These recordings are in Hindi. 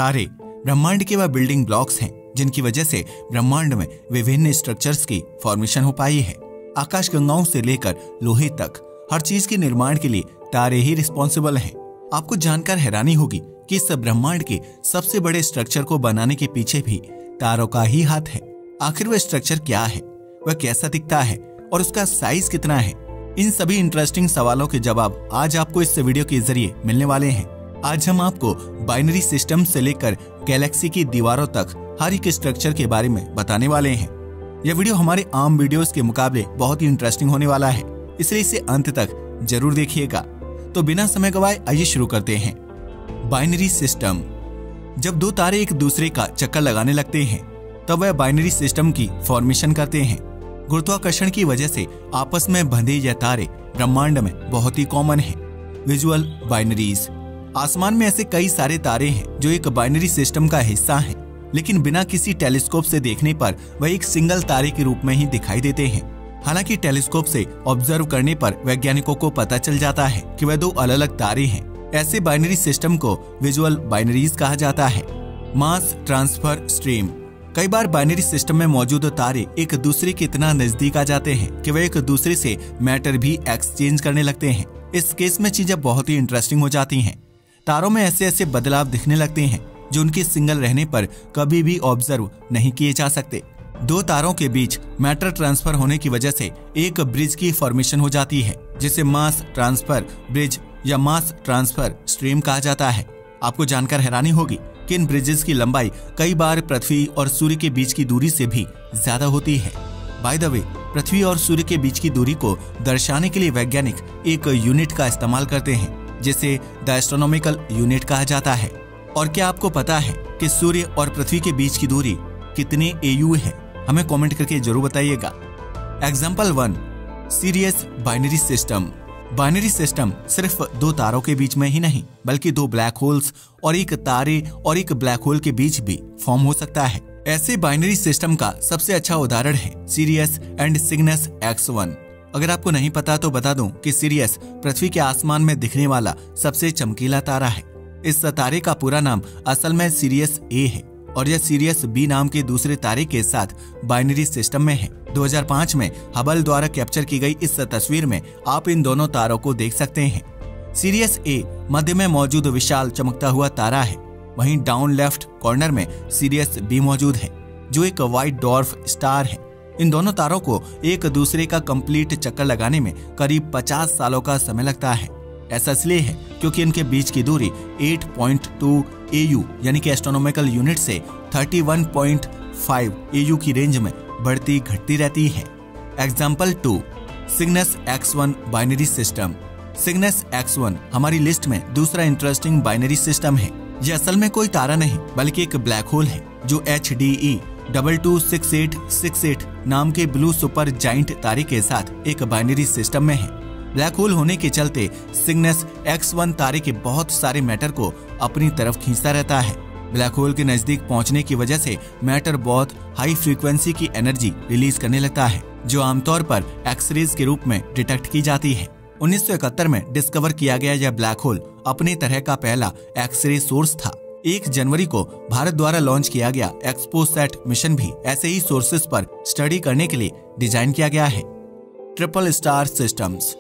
तारे ब्रह्मांड के वह बिल्डिंग ब्लॉक्स हैं जिनकी वजह से ब्रह्मांड में विभिन्न स्ट्रक्चर्स की फॉर्मेशन हो पाई है। आकाशगंगाओं से लेकर लोहे तक हर चीज के निर्माण के लिए तारे ही रिस्पॉन्सिबल हैं। आपको जानकर हैरानी होगी कि इस ब्रह्मांड के सबसे बड़े स्ट्रक्चर को बनाने के पीछे भी तारों का ही हाथ है। आखिर वह स्ट्रक्चर क्या है, वह कैसा दिखता है और उसका साइज कितना है? इन सभी इंटरेस्टिंग सवालों के जवाब आज आपको इस वीडियो के जरिए मिलने वाले हैं। आज हम आपको बाइनरी सिस्टम से लेकर गैलेक्सी की दीवारों तक हर एक स्ट्रक्चर के बारे में बताने वाले हैं। यह वीडियो हमारे आम वीडियोस के मुकाबले बहुत ही इंटरेस्टिंग होने वाला है, इसलिए इसे अंत तक जरूर देखिएगा। तो बिना समय गवाए आइए शुरू करते हैं। Binary system. जब दो तारे एक दूसरे का चक्कर लगाने लगते हैं तब वह बाइनरी सिस्टम की फॉर्मेशन करते हैं। गुरुत्वाकर्षण की वजह से आपस में बंधे यह तारे ब्रह्मांड में बहुत ही कॉमन है। Visual binaries. आसमान में ऐसे कई सारे तारे हैं जो एक बाइनरी सिस्टम का हिस्सा हैं, लेकिन बिना किसी टेलीस्कोप से देखने पर वह एक सिंगल तारे के रूप में ही दिखाई देते हैं। हालांकि टेलीस्कोप से ऑब्जर्व करने पर वैज्ञानिकों को पता चल जाता है कि वह दो अलग अलग तारे हैं। ऐसे बाइनरी सिस्टम को विजुअल बाइनरीज कहा जाता है। Mass transfer stream. कई बार बाइनरी सिस्टम में मौजूद तारे एक दूसरे के इतना नजदीक आ जाते हैं कि वे एक दूसरे से मैटर भी एक्सचेंज करने लगते हैं। इस केस में चीजें बहुत ही इंटरेस्टिंग हो जाती हैं। तारों में ऐसे ऐसे बदलाव दिखने लगते हैं जो उनके सिंगल रहने पर कभी भी ऑब्जर्व नहीं किए जा सकते। दो तारों के बीच मैटर ट्रांसफर होने की वजह से एक ब्रिज की फॉर्मेशन हो जाती है, जिसे मास ट्रांसफर ब्रिज या मास ट्रांसफर स्ट्रीम कहा जाता है। आपको जानकर हैरानी होगी कि इन ब्रिजेस की लंबाई कई बार पृथ्वी और सूर्य के बीच की दूरी से भी ज्यादा होती है। बाय द वे, पृथ्वी और सूर्य के बीच की दूरी को दर्शाने के लिए वैज्ञानिक एक यूनिट का इस्तेमाल करते हैं जिसे द एस्ट्रोनॉमिकल यूनिट कहा जाता है। और क्या आपको पता है कि सूर्य और पृथ्वी के बीच की दूरी कितने AU है? हमें कमेंट करके जरूर बताइएगा। Example 1, serious binary system. Binary system सिर्फ दो तारों के बीच में ही नहीं बल्कि दो ब्लैक होल्स और एक तारे और एक ब्लैक होल के बीच भी फॉर्म हो सकता है। ऐसे बाइनरी सिस्टम का सबसे अच्छा उदाहरण है सीरियस एंड सिग्नस X1। अगर आपको नहीं पता तो बता दूं कि सिरियस पृथ्वी के आसमान में दिखने वाला सबसे चमकीला तारा है। इस तारे का पूरा नाम असल में सीरियस A है और यह सीरियस B नाम के दूसरे तारे के साथ बाइनरी सिस्टम में है। 2005 में हबल द्वारा कैप्चर की गई इस तस्वीर में आप इन दोनों तारों को देख सकते हैं। सीरियस A मध्य में मौजूद विशाल चमकता हुआ तारा है, वहीं डाउन लेफ्ट कॉर्नर में सीरियस B मौजूद है जो एक व्हाइट डॉर्फ स्टार है। इन दोनों तारों को एक दूसरे का कंप्लीट चक्कर लगाने में करीब 50 सालों का समय लगता है। ऐसा इसलिए है क्योंकि इनके बीच की दूरी 8.2 AU यानी कि एस्ट्रोनॉमिकल यूनिट से 31.5 AU की रेंज में बढ़ती घटती रहती है। Example 2, Cygnus X1 binary system. Cygnus X1 हमारी लिस्ट में दूसरा इंटरेस्टिंग बाइनरी सिस्टम है। यह असल में कोई तारा नहीं बल्कि एक ब्लैक होल है जो HDE 226868 नाम के ब्लू सुपर जाइंट तारे के साथ एक बाइनरी सिस्टम में है। ब्लैक होल होने के चलते सिग्नस X1 तारे के बहुत सारे मैटर को अपनी तरफ खींचता रहता है। ब्लैक होल के नजदीक पहुंचने की वजह से मैटर बहुत हाई फ्रीक्वेंसी की एनर्जी रिलीज करने लगता है जो आमतौर पर एक्सरेज के रूप में डिटेक्ट की जाती है। 1971 में डिस्कवर किया गया यह ब्लैक होल अपने तरह का पहला एक्सरे सोर्स था। 1 जनवरी को भारत द्वारा लॉन्च किया गया एक्सपोसैट मिशन भी ऐसे ही सोर्सेस पर स्टडी करने के लिए डिजाइन किया गया है। Triple star systems.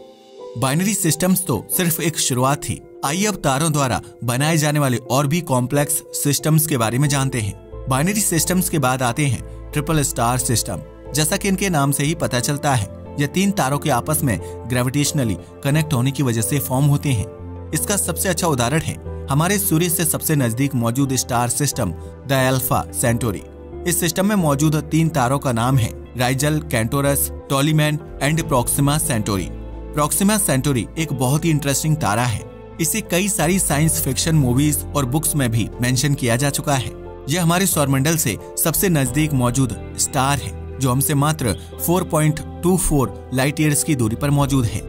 Binary systems तो सिर्फ एक शुरुआत थी। आइए अब तारों द्वारा बनाए जाने वाले और भी कॉम्प्लेक्स सिस्टम्स के बारे में जानते हैं। बाइनरी सिस्टम्स के बाद आते हैं ट्रिपल स्टार सिस्टम। जैसा कि इनके नाम से ही पता चलता है, यह 3 तारों के आपस में ग्रेविटेशनली कनेक्ट होने की वजह से फॉर्म होते हैं। इसका सबसे अच्छा उदाहरण है हमारे सूर्य से सबसे नजदीक मौजूद star system the alpha Centauri. इस सिस्टम में मौजूद 3 तारों का नाम है Rigil, Kentaurus, Toliman and Proxima Centauri. Proxima Centauri एक बहुत ही इंटरेस्टिंग तारा है। इसे कई सारी साइंस फिक्शन मूवीज और बुक्स में भी मेंशन किया जा चुका है। यह हमारे सौरमंडल से सबसे नजदीक मौजूद स्टार है जो हमसे मात्र 4.24 लाइट ईयर्स की दूरी पर मौजूद है।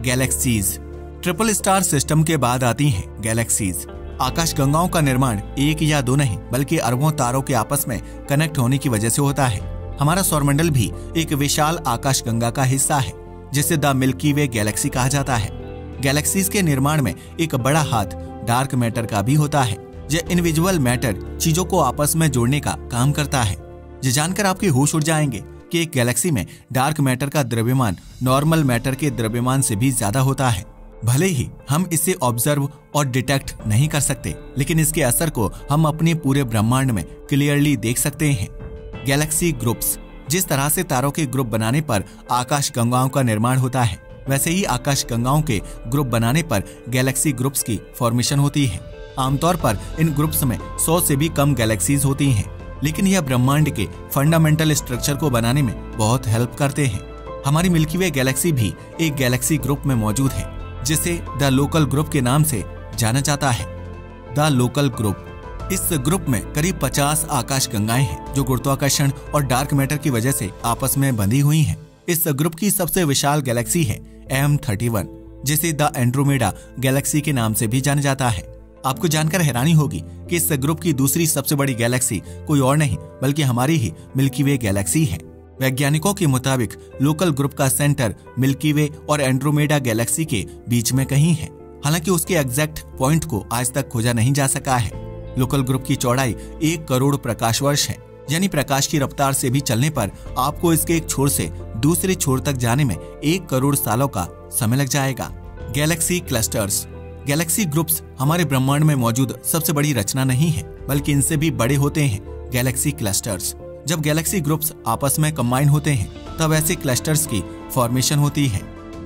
गैलेक्सीज। ट्रिपल स्टार सिस्टम के बाद आती हैं गैलेक्सीज। आकाशगंगाओं का निर्माण 1 या 2 नहीं बल्कि अरबों तारों के आपस में कनेक्ट होने की वजह से होता है। हमारा सौरमंडल भी एक विशाल आकाशगंगा का हिस्सा है जिसे द मिल्की वे गैलेक्सी कहा जाता है। गैलेक्सीज के निर्माण में एक बड़ा हाथ डार्क मैटर का भी होता है। यह इनविजुअल मैटर चीजों को आपस में जोड़ने का काम करता है। ये जानकर आपके होश उड़ जाएंगे कि एक गैलेक्सी में डार्क मैटर का द्रव्यमान नॉर्मल मैटर के द्रव्यमान से भी ज्यादा होता है। भले ही हम इसे ऑब्जर्व और डिटेक्ट नहीं कर सकते, लेकिन इसके असर को हम अपने पूरे ब्रह्मांड में क्लियरली देख सकते हैं। Galaxy groups. जिस तरह से तारों के ग्रुप बनाने पर आकाश गंगाओं का निर्माण होता है, वैसे ही आकाश गंगाओं के ग्रुप बनाने पर गैलेक्सी ग्रुप्स की फॉर्मेशन होती है। आमतौर पर इन ग्रुप्स में 100 से भी कम गैलेक्सीज होती हैं, लेकिन यह ब्रह्मांड के फंडामेंटल स्ट्रक्चर को बनाने में बहुत हेल्प करते हैं। हमारी मिल्की वे गैलेक्सी भी एक गैलेक्सी ग्रुप में मौजूद है, जिसे द लोकल ग्रुप के नाम से जाना जाता है। The local group. इस ग्रुप में करीब 50 आकाश गंगाएं हैं जो गुरुत्वाकर्षण और डार्क मैटर की वजह से आपस में बंधी हुई हैं। इस ग्रुप की सबसे विशाल गैलेक्सी है M31, जिसे द एंड्रोमेडा गैलेक्सी के नाम से भी जाना जाता है। आपको जानकर हैरानी होगी कि इस ग्रुप की दूसरी सबसे बड़ी गैलेक्सी कोई और नहीं बल्कि हमारी ही मिल्की वे गैलेक्सी है। वैज्ञानिकों के मुताबिक लोकल ग्रुप का सेंटर मिल्की वे और एंड्रोमेडा गैलेक्सी के बीच में कहीं है। हालांकि उसके एग्जैक्ट पॉइंट को आज तक खोजा नहीं जा सका है। लोकल ग्रुप की चौड़ाई 1 करोड़ प्रकाश वर्ष है, यानी प्रकाश की रफ्तार से भी चलने पर आपको इसके एक छोर से दूसरे छोर तक जाने में 1 करोड़ सालों का समय लग जाएगा। Galaxy clusters. गैलेक्सी ग्रुप्स हमारे ब्रह्मांड में मौजूद सबसे बड़ी रचना नहीं है, बल्कि इनसे भी बड़े होते हैं गैलेक्सी क्लस्टर्स। जब गैलेक्सी ग्रुप्स आपस में कंबाइन होते हैं, तब ऐसे क्लस्टर्स की फॉर्मेशन होती है।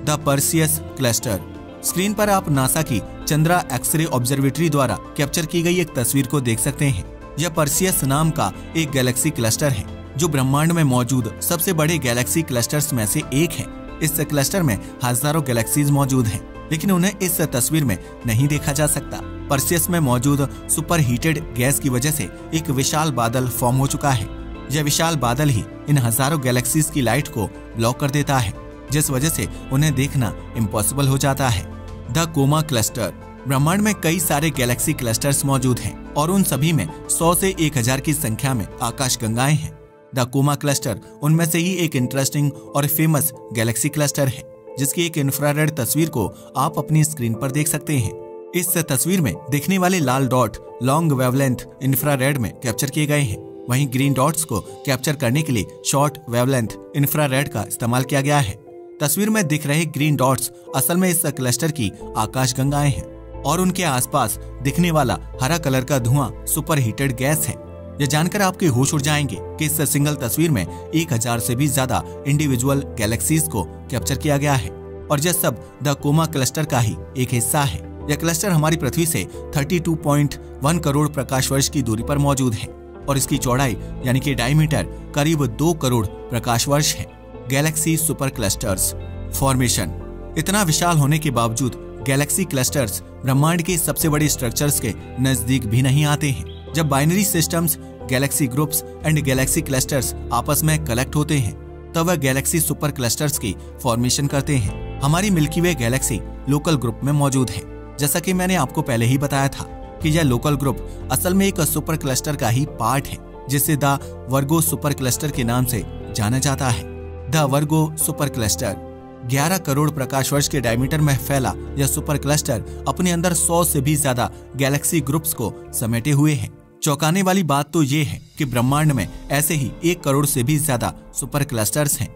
The Perseus cluster. स्क्रीन पर आप नासा की चंद्रा एक्सरे ऑब्जर्वेटरी द्वारा कैप्चर की गई एक तस्वीर को देख सकते हैं। यह पर्सियस नाम का एक गैलेक्सी क्लस्टर है, जो ब्रह्मांड में मौजूद सबसे बड़े गैलेक्सी क्लस्टर्स में से एक है। इस क्लस्टर में हजारों गैलेक्सीज मौजूद हैं, लेकिन उन्हें इस तस्वीर में नहीं देखा जा सकता। पर्सियस में मौजूद सुपर हीटेड गैस की वजह से एक विशाल बादल फॉर्म हो चुका है। यह विशाल बादल ही इन हजारों गैलेक्सीज की लाइट को ब्लॉक कर देता है, जिस वजह से उन्हें देखना इम्पॉसिबल हो जाता है। The coma cluster. ब्रह्मांड में कई सारे गैलेक्सी क्लस्टर्स मौजूद हैं और उन सभी में 100 से 1000 की संख्या में आकाश गंगाएं हैं। द कोमा क्लस्टर उनमें से ही एक इंटरेस्टिंग और फेमस गैलेक्सी क्लस्टर है, जिसकी एक इंफ्रारेड तस्वीर को आप अपनी स्क्रीन पर देख सकते हैं। इस तस्वीर में दिखने वाले लाल डॉट लॉन्ग वेवलेंथ इंफ्रारेड में कैप्चर किए गए हैं। वहीं ग्रीन डॉट्स को कैप्चर करने के लिए शॉर्ट वेवलेंथ इंफ्रारेड का इस्तेमाल किया गया है। तस्वीर में दिख रहे ग्रीन डॉट्स असल में इस क्लस्टर की आकाश गंगाएं हैं और उनके आसपास दिखने वाला हरा कलर का धुआं सुपर हीटेड गैस है। यह जानकर आपके होश उड़ जाएंगे कि इस सिंगल तस्वीर में 1000 से भी ज्यादा इंडिविजुअल गैलेक्सीज को कैप्चर किया गया है और यह सब द कोमा क्लस्टर का ही एक हिस्सा है। यह क्लस्टर हमारी पृथ्वी से 32.1 करोड़ प्रकाश वर्ष की दूरी पर मौजूद है और इसकी चौड़ाई यानी कि डायमीटर करीब 2 करोड़ प्रकाश वर्ष है। Galaxy super clusters formation. इतना विशाल होने के बावजूद गैलेक्सी क्लस्टर्स ब्रह्मांड के सबसे बड़े स्ट्रक्चर्स के नजदीक भी नहीं आते हैं। जब binary systems, Galaxy groups and Galaxy clusters आपस में कलेक्ट होते हैं, तब वह गैलेक्सी सुपर क्लस्टर्स की फॉर्मेशन करते हैं। हमारी Milky Way Galaxy local group में मौजूद है। जैसा कि मैंने आपको पहले ही बताया था कि यह लोकल ग्रुप असल में एक सुपर क्लस्टर का ही पार्ट है, जिसे द वर्गो सुपर क्लस्टर के नाम से जाना जाता है। The Virgo super cluster 11 crore प्रकाश वर्ष के डायमीटर में फैला यह सुपर क्लस्टर अपने अंदर 100 से भी ज्यादा गैलेक्सी ग्रुप्स को समेटे हुए है। चौंकाने वाली बात तो ये है कि ब्रह्मांड में ऐसे ही 1 करोड़ से भी ज्यादा सुपर क्लस्टर्स हैं।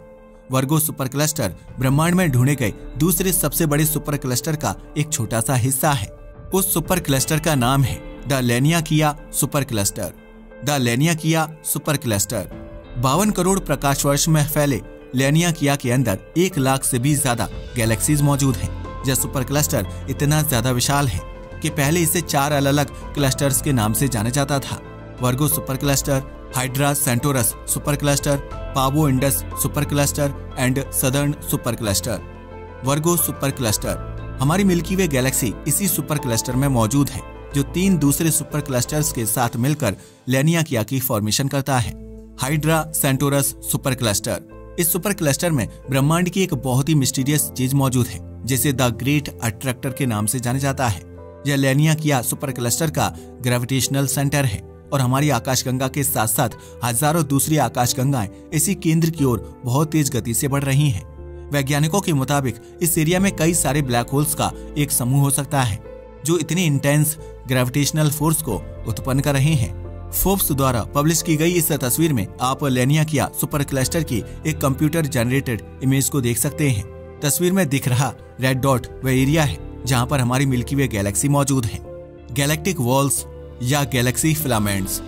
वर्गो सुपर क्लस्टर ब्रह्मांड में ढूंढे गए दूसरे सबसे बड़े सुपर क्लस्टर का एक छोटा सा हिस्सा है। उस सुपर क्लस्टर का नाम है the Laniakea super cluster. The Laniakea super cluster 52 crore प्रकाश वर्ष में फैले लेनियाकिया के अंदर 1 लाख से भी ज्यादा गैलेक्सीज मौजूद हैं। यह सुपर क्लस्टर इतना ज्यादा विशाल है कि पहले इसे 4 अलग क्लस्टर्स के नाम से जाना जाता था। Virgo super cluster, Hydra Centaurus super cluster, Pavo Indus super cluster and southern super cluster. Virgo super cluster हमारी मिल्की वे गैलेक्सी इसी सुपर क्लस्टर में मौजूद है, जो 3 दूसरे सुपर क्लस्टर्स के साथ मिलकर लेनियाकिया की फॉर्मेशन करता है। Hydra Centaurus super cluster. इस सुपर क्लस्टर में ब्रह्मांड की एक बहुत ही मिस्टीरियस चीज मौजूद है, जिसे द ग्रेट अट्रैक्टर के नाम से जाना जाता है। यह लेनियाकिया सुपर क्लस्टर का ग्रेविटेशनल सेंटर है और हमारी आकाशगंगा के साथ साथ हजारों दूसरी आकाशगंगाएं इसी केंद्र की ओर बहुत तेज गति से बढ़ रही हैं। वैज्ञानिकों के मुताबिक इस एरिया में कई सारे ब्लैक होल्स का एक समूह हो सकता है। जो इतने इंटेंस ग्रेविटेशनल फोर्स को उत्पन्न कर रहे हैं। फोर्ब्स द्वारा पब्लिश की गई इस तस्वीर में आप लैनियाकिया सुपर क्लस्टर की एक कंप्यूटर जनरेटेड इमेज को देख सकते हैं। तस्वीर में दिख रहा रेड डॉट वह एरिया है जहां पर हमारी मिल्की वे गैलेक्सी मौजूद है। गैलेक्टिक वॉल्स या गैलेक्सी फिलामेंट्स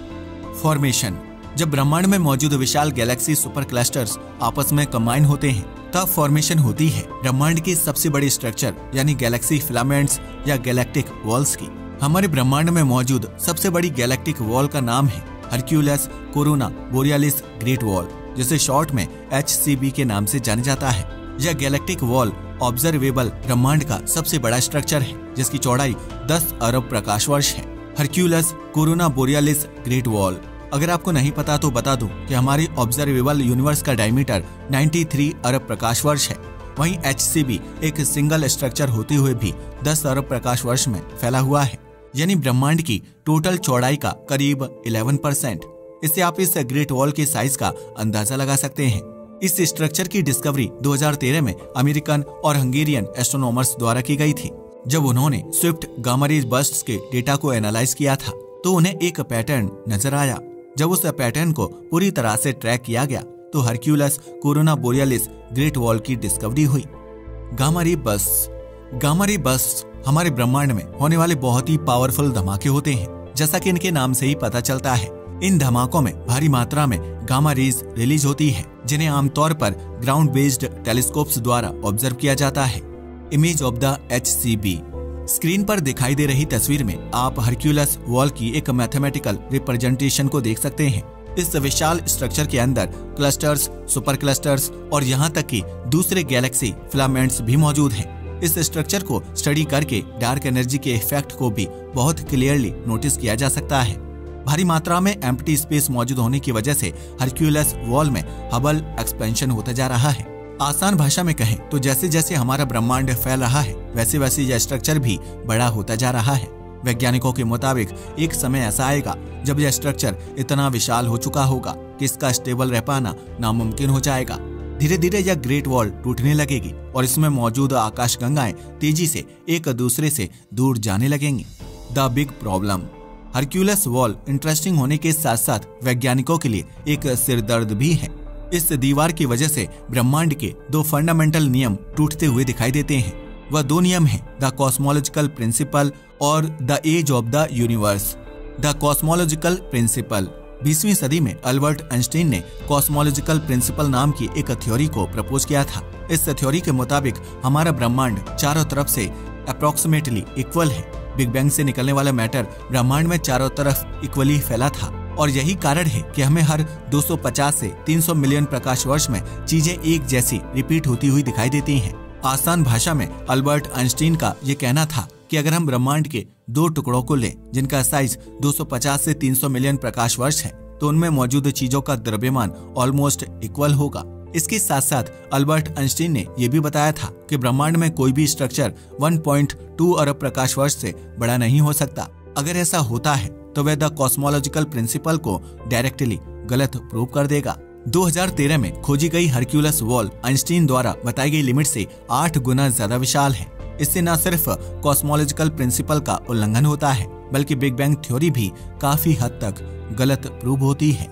फॉर्मेशन। जब ब्रह्मांड में मौजूद विशाल गैलेक्सी सुपर क्लस्टर्स आपस में कंबाइन होते हैं तब फॉर्मेशन होती है ब्रह्मांड की सबसे बड़ी स्ट्रक्चर यानी गैलेक्सी फिलामेंट्स या गैलेक्टिक वॉल्स की। हमारे ब्रह्मांड में मौजूद सबसे बड़ी गैलेक्टिक वॉल का नाम है Hercules corona borealis great wall, जिसे शॉर्ट में HCB के नाम से जाना जाता है। यह गैलेक्टिक वॉल ऑब्जर्वेबल ब्रह्मांड का सबसे बड़ा स्ट्रक्चर है जिसकी चौड़ाई 10 अरब प्रकाश वर्ष है। Hercules corona borealis great wall. अगर आपको नहीं पता तो बता दूं कि हमारी ऑब्जर्वेबल यूनिवर्स का डायमीटर 93 अरब प्रकाश वर्ष है। वहीं HCB एक सिंगल स्ट्रक्चर होते हुए भी 10 अरब प्रकाश वर्ष में फैला हुआ है, यानी ब्रह्मांड की टोटल चौड़ाई का करीब 11%। इससे आप इस ग्रेट वॉल के साइज का अंदाजा लगा सकते हैं। इस स्ट्रक्चर की डिस्कवरी 2013 में अमेरिकन और हंगेरियन एस्ट्रोनॉमर्स द्वारा की गई थी। जब उन्होंने स्विफ्ट गामा रे बर्स्ट्स के डेटा को एनालाइज किया था तो उन्हें एक पैटर्न नजर आया। जब उस पैटर्न को पूरी तरह से ट्रैक किया गया तो Hercules corona borealis great wall की डिस्कवरी हुई। गामा रे बर्स्ट्स हमारे ब्रह्मांड में होने वाले बहुत ही पावरफुल धमाके होते हैं, जैसा कि इनके नाम से ही पता चलता है। इन धमाकों में भारी मात्रा में गामा रेज रिलीज होती है, जिन्हें आमतौर पर ग्राउंड बेस्ड टेलीस्कोप्स द्वारा ऑब्जर्व किया जाता है। Image of the HCB। Screen पर दिखाई दे रही तस्वीर में आप हरक्यूलस वॉल की एक मैथमेटिकल रिप्रेजेंटेशन को देख सकते हैं। इस विशाल स्ट्रक्चर के अंदर क्लस्टर्स, सुपर क्लस्टर्स और यहाँ तक कि दूसरे गैलेक्सी फिलामेंट्स भी मौजूद हैं। इस स्ट्रक्चर को स्टडी करके डार्क एनर्जी के इफेक्ट को भी बहुत क्लियरली नोटिस किया जा सकता है। भारी मात्रा में एम्प्टी स्पेस मौजूद होने की वजह से हरक्यूलस वॉल में हबल एक्सपेंशन होता जा रहा है। आसान भाषा में कहें तो जैसे जैसे हमारा ब्रह्मांड फैल रहा है वैसे वैसे यह स्ट्रक्चर भी बड़ा होता जा रहा है। वैज्ञानिकों के मुताबिक एक समय ऐसा आएगा जब यह स्ट्रक्चर इतना विशाल हो चुका होगा कि इसका स्टेबल रह पाना नामुमकिन हो जाएगा। धीरे धीरे यह ग्रेट वॉल टूटने लगेगी और इसमें मौजूद आकाश गंगाएं तेजी से एक दूसरे से दूर जाने लगेंगी। The big problem. Hercules wall interesting होने के साथ साथ वैज्ञानिकों के लिए एक सिरदर्द भी है। इस दीवार की वजह से ब्रह्मांड के दो फंडामेंटल नियम टूटते हुए दिखाई देते हैं। वह दो नियम हैं द कॉस्मोलॉजिकल प्रिंसिपल और the age of the universe. The cosmological principle. 20वीं सदी में अल्बर्ट आइंस्टीन ने कॉस्मोलॉजिकल प्रिंसिपल नाम की एक थ्योरी को प्रपोज किया था। इस थ्योरी के मुताबिक हमारा ब्रह्मांड चारों तरफ से अप्रोक्सीमेटली इक्वल है। बिग बैंग से निकलने वाला मैटर ब्रह्मांड में चारों तरफ इक्वली फैला था और यही कारण है कि हमें हर 250 से 300 मिलियन प्रकाश वर्ष में चीजें एक जैसी रिपीट होती हुई दिखाई देती हैं। आसान भाषा में अल्बर्ट आइंस्टीन का ये कहना था कि अगर हम ब्रह्मांड के दो टुकड़ों को लें जिनका साइज 250 से 300 मिलियन प्रकाश वर्ष है तो उनमें मौजूद चीजों का द्रव्यमान ऑलमोस्ट इक्वल होगा। इसके साथ साथ अल्बर्ट आइंस्टीन ने यह भी बताया था कि ब्रह्मांड में कोई भी स्ट्रक्चर 1.2 अरब प्रकाश वर्ष से बड़ा नहीं हो सकता। अगर ऐसा होता है तो वह द कॉस्मोलॉजिकल प्रिंसिपल को डायरेक्टली गलत प्रूव कर देगा। 2013 में खोजी गई हरक्यूलस वॉल आइंस्टीन द्वारा बताई गई लिमिट से 8 गुना ज्यादा विशाल है। इससे न सिर्फ कॉस्मोलॉजिकल प्रिंसिपल का उल्लंघन होता है बल्कि बिग बैंग थ्योरी भी काफी हद तक गलत प्रूव होती है।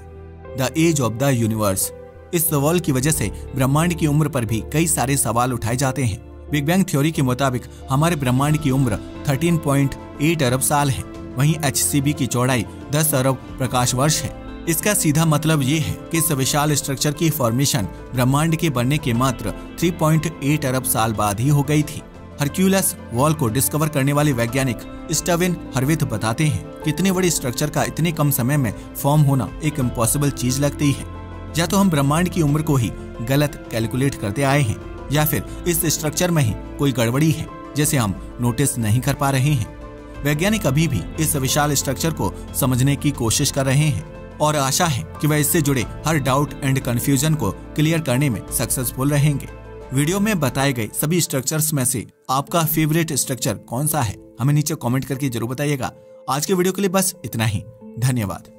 The age of the universe. इस वॉल की वजह से ब्रह्मांड की उम्र पर भी कई सारे सवाल उठाए जाते हैं। बिग बैंग थ्योरी के मुताबिक हमारे ब्रह्मांड की उम्र 13.8 अरब साल है। वहीं HCB की चौड़ाई 10 अरब प्रकाश वर्ष है। इसका सीधा मतलब ये है कि इस विशाल स्ट्रक्चर की फॉर्मेशन ब्रह्मांड के बनने के मात्र 3.8 अरब साल बाद ही हो गई थी। हरक्यूलस वॉल को डिस्कवर करने वाले वैज्ञानिक स्टीवन हर्विथ बताते हैं कि इतने बड़े स्ट्रक्चर का इतने कम समय में फॉर्म होना एक इम्पॉसिबल चीज लगती है। या तो हम ब्रह्मांड की उम्र को ही गलत कैलकुलेट करते आए हैं या फिर इस स्ट्रक्चर में ही कोई गड़बड़ी है जिसे हम नोटिस नहीं कर पा रहे हैं। वैज्ञानिक अभी भी इस विशाल स्ट्रक्चर को समझने की कोशिश कर रहे हैं और आशा है कि वह इससे जुड़े हर डाउट एंड कंफ्यूजन को क्लियर करने में सक्सेसफुल रहेंगे। वीडियो में बताए गए सभी स्ट्रक्चर्स में से आपका फेवरेट स्ट्रक्चर कौन सा है हमें नीचे कमेंट करके जरूर बताइएगा। आज के वीडियो के लिए बस इतना ही। धन्यवाद।